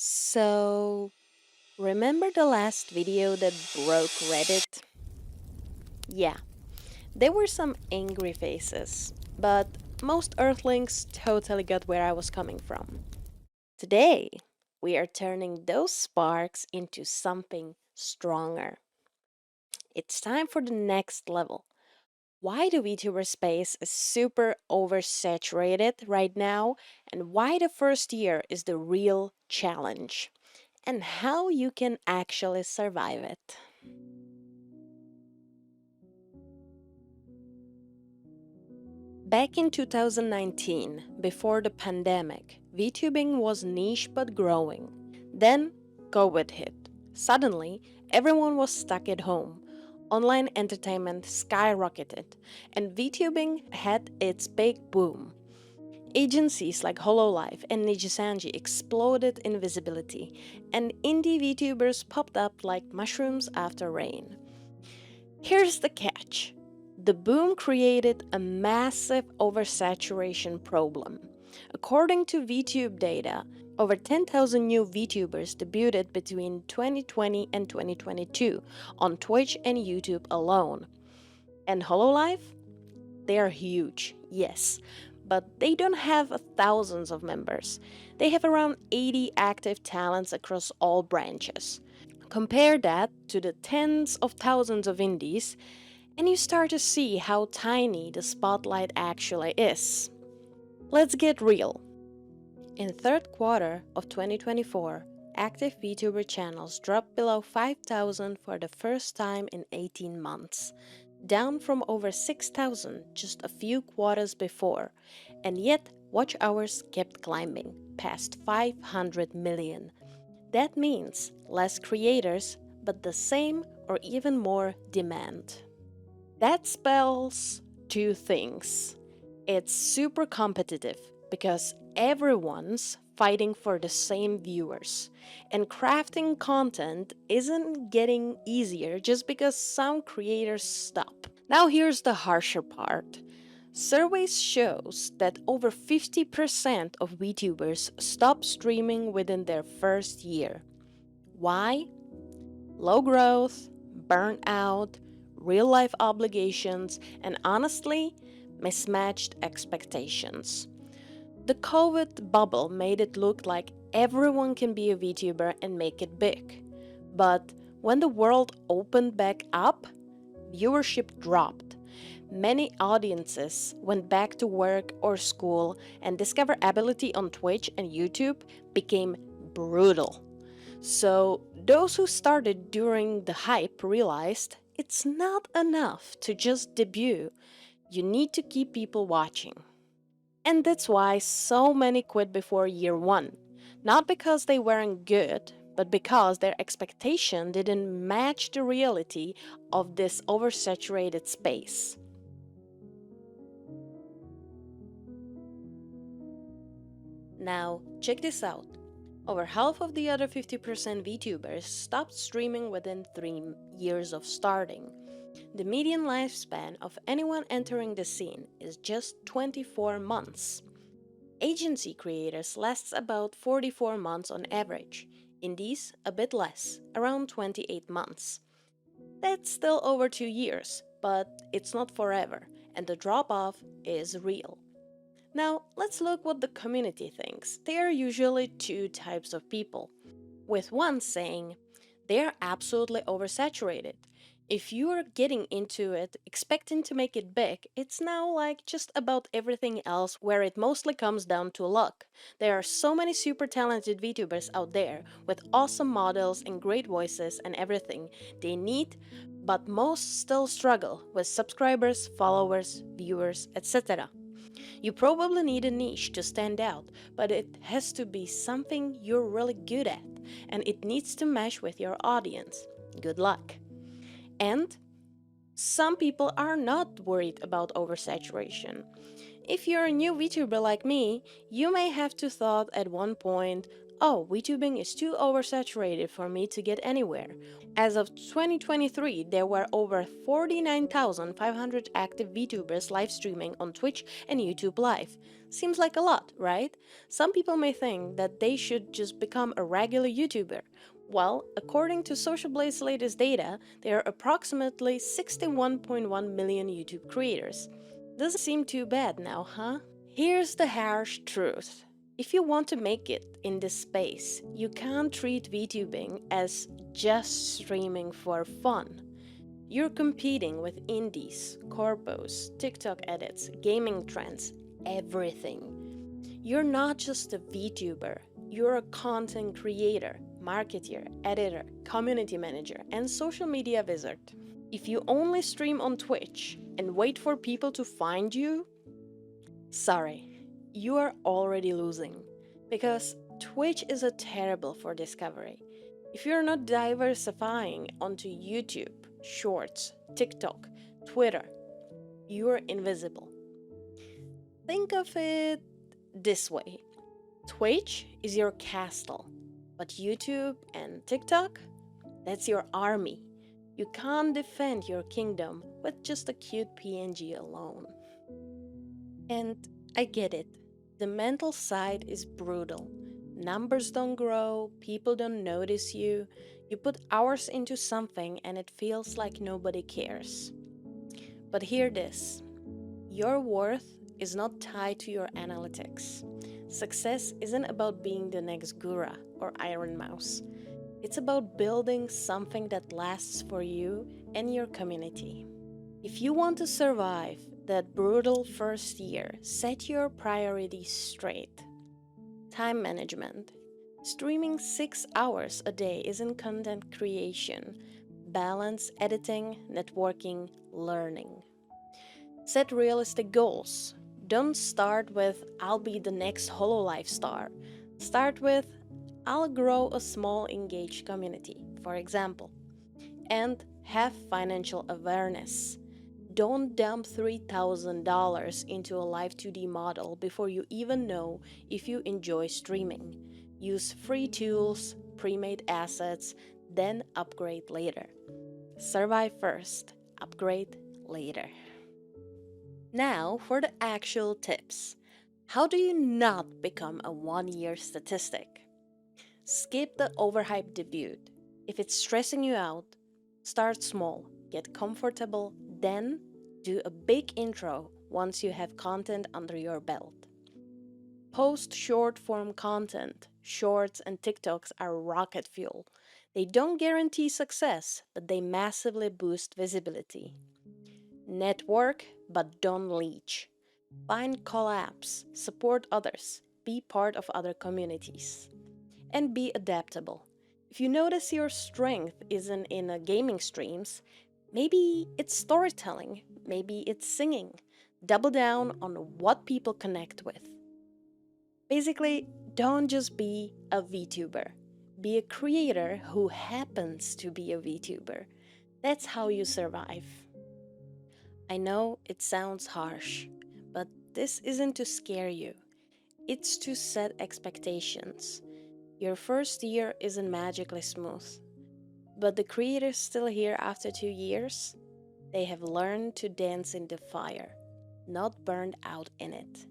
So, remember the last video that broke Reddit? Yeah, there were some angry faces, but most Earthlings totally got where I was coming from. Today, we are turning those sparks into something stronger. It's time for the next level. Why the VTuber space is super oversaturated right now, and why the first year is the real challenge, and how you can actually survive it. Back in 2019, before the pandemic, VTubing was niche but growing. Then, COVID hit. Suddenly, everyone was stuck at home. Online entertainment skyrocketed, and VTubing had its big boom. Agencies like Hololive and Nijisanji exploded in visibility, and indie VTubers popped up like mushrooms after rain. Here's the catch. The boom created a massive oversaturation problem. According to VTube data, over 10,000 new VTubers debuted between 2020 and 2022 on Twitch and YouTube alone. And Hololive? They are huge, yes, but they don't have thousands of members. They have around 80 active talents across all branches. Compare that to the tens of thousands of indies, and you start to see how tiny the spotlight actually is. Let's get real. In third quarter of 2024, active VTuber channels dropped below 5,000 for the first time in 18 months, down from over 6,000 just a few quarters before, and yet watch hours kept climbing past 500 million. That means less creators, but the same or even more demand. That spells two things. It's super competitive because everyone's fighting for the same viewers, and crafting content isn't getting easier just because some creators stop. Now here's the harsher part. Surveys shows that over 50% of VTubers stop streaming within their first year. Why? Low growth, burnout, real life obligations, and honestly, mismatched expectations. The COVID bubble made it look like everyone can be a VTuber and make it big. But when the world opened back up, viewership dropped. Many audiences went back to work or school, and discoverability on Twitch and YouTube became brutal. So, those who started during the hype realized it's not enough to just debut, you need to keep people watching. And that's why so many quit before year one. Not because they weren't good, but because their expectation didn't match the reality of this oversaturated space. Now, check this out. Over half of the other 50% VTubers stopped streaming within 3 years of starting. The median lifespan of anyone entering the scene is just 24 months. Agency creators lasts about 44 months on average. Indies, a bit less, around 28 months. That's still over 2 years, but it's not forever, and the drop off is real. Now, let's look what the community thinks. There are usually two types of people, with one saying, they're absolutely oversaturated. If you're getting into it expecting to make it big, it's now like just about everything else where it mostly comes down to luck. There are so many super talented VTubers out there with awesome models and great voices and everything they need, but most still struggle with subscribers, followers, viewers, etc. You probably need a niche to stand out, but it has to be something you're really good at, and it needs to mesh with your audience. Good luck. And some people are not worried about oversaturation. If you're a new VTuber like me, you may have to thought at one point, oh, VTubing is too oversaturated for me to get anywhere. As of 2023, there were over 49,500 active VTubers live streaming on Twitch and YouTube Live. Seems like a lot, right? Some people may think that they should just become a regular YouTuber. Well, according to Social Blade's latest data, there are approximately 61.1 million YouTube creators. Doesn't seem too bad now, huh? Here's the harsh truth. If you want to make it in this space, you can't treat VTubing as just streaming for fun. You're competing with indies, corpos, TikTok edits, gaming trends, everything. You're not just a VTuber, you're a content creator, marketer, editor, community manager, and social media wizard. If you only stream on Twitch and wait for people to find you, sorry, you are already losing. Because Twitch is a terrible for discovery. If you're not diversifying onto YouTube, Shorts, TikTok, Twitter, you're invisible. Think of it this way. Twitch is your castle, but YouTube and TikTok, that's your army. You can't defend your kingdom with just a cute PNG alone. And I get it. The mental side is brutal. Numbers don't grow, people don't notice you. You put hours into something and it feels like nobody cares. But hear this. Your worth is not tied to your analytics. Success isn't about being the next Gura or Iron Mouse. It's about building something that lasts for you and your community. If you want to survive that brutal first year, set your priorities straight. Time management. Streaming 6 hours a day isn't content creation. Balance editing, networking, learning. Set realistic goals. Don't start with, I'll be the next HoloLive star. Start with, I'll grow a small engaged community, for example. And have financial awareness. Don't dump $3,000 into a live 2D model before you even know if you enjoy streaming. Use free tools, pre-made assets, then upgrade later. Survive first, upgrade later. Now for the actual tips. How do you not become a one-year statistic? Skip the overhyped debut. If it's stressing you out, start small, get comfortable, then do a big intro once you have content under your belt. Post short-form content. Shorts and TikToks are rocket fuel. They don't guarantee success, but they massively boost visibility. Network, but don't leech. Find collabs, support others, be part of other communities. And be adaptable. If you notice your strength isn't in gaming streams, maybe it's storytelling, maybe it's singing. Double down on what people connect with. Basically, don't just be a VTuber. Be a creator who happens to be a VTuber. That's how you survive. I know it sounds harsh, but this isn't to scare you. It's to set expectations. Your first year isn't magically smooth. But the creators still here after 2 years, they have learned to dance in the fire, not burned out in it.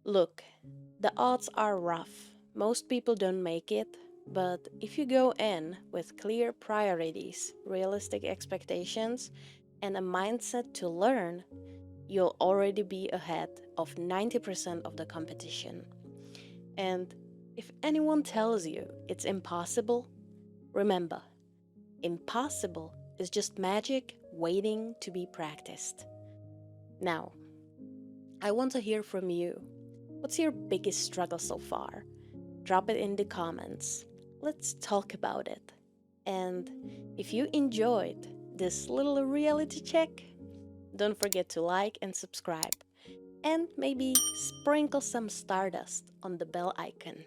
Look, the odds are rough. Most people don't make it, but if you go in with clear priorities, realistic expectations, and a mindset to learn, you'll already be ahead of 90% of the competition. And if anyone tells you it's impossible, remember, impossible is just magic waiting to be practiced. Now, I want to hear from you. What's your biggest struggle so far? Drop it in the comments. Let's talk about it. And if you enjoyed this little reality check, don't forget to like and subscribe. And maybe sprinkle some stardust on the bell icon.